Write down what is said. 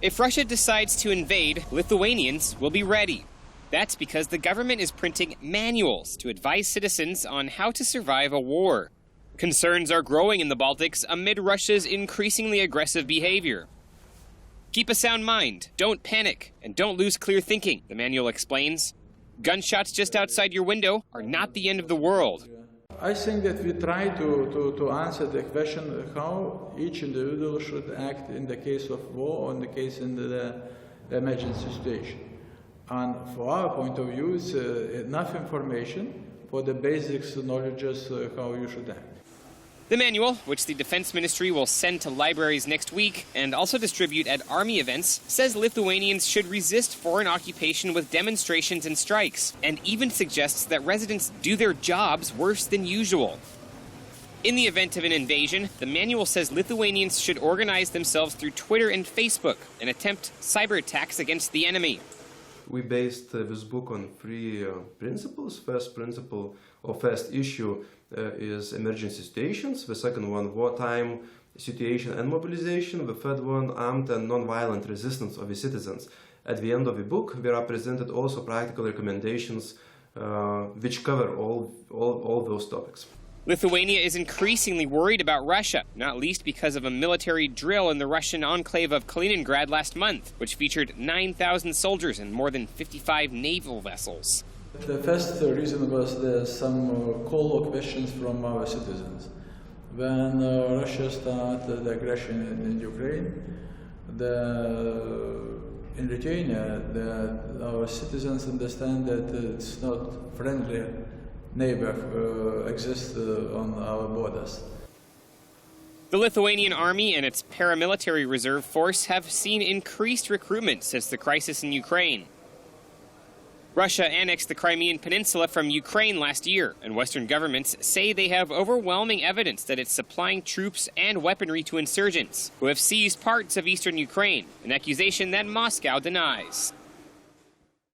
If Russia decides to invade, Lithuanians will be ready. That's because the government is printing manuals to advise citizens on how to survive a war. Concerns are growing in the Baltics amid Russia's increasingly aggressive behavior. Keep a sound mind, don't panic, and don't lose clear thinking, the manual explains. Gunshots just outside your window are not the end of the world. I think that we try to answer the question how each individual should act in the case of war or in the case in the emergency situation. And for our point of view, it's enough information for the basics knowledges how you should act. The manual, which the Defense Ministry will send to libraries next week and also distribute at army events, says Lithuanians should resist foreign occupation with demonstrations and strikes, and even suggests that residents do their jobs worse than usual. In the event of an invasion, the manual says Lithuanians should organize themselves through Twitter and Facebook and attempt cyber attacks against the enemy. We based this book on three principles. First principle, or first issue, is emergency situations. The second one, wartime situation and mobilization. The third one, armed and non-violent resistance of the citizens. At the end of the book, there are presented also practical recommendations which cover all those topics. Lithuania is increasingly worried about Russia, not least because of a military drill in the Russian enclave of Kaliningrad last month, which featured 9,000 soldiers and more than 55 naval vessels. The first reason was some call or questions from our citizens. When Russia started the aggression in Ukraine, in Lithuania, our citizens understand that it's not friendly neighbor exists on our borders. The Lithuanian army and its paramilitary reserve force have seen increased recruitment since the crisis in Ukraine. Russia annexed the Crimean Peninsula from Ukraine last year, and Western governments say they have overwhelming evidence that it's supplying troops and weaponry to insurgents who have seized parts of eastern Ukraine, an accusation that Moscow denies.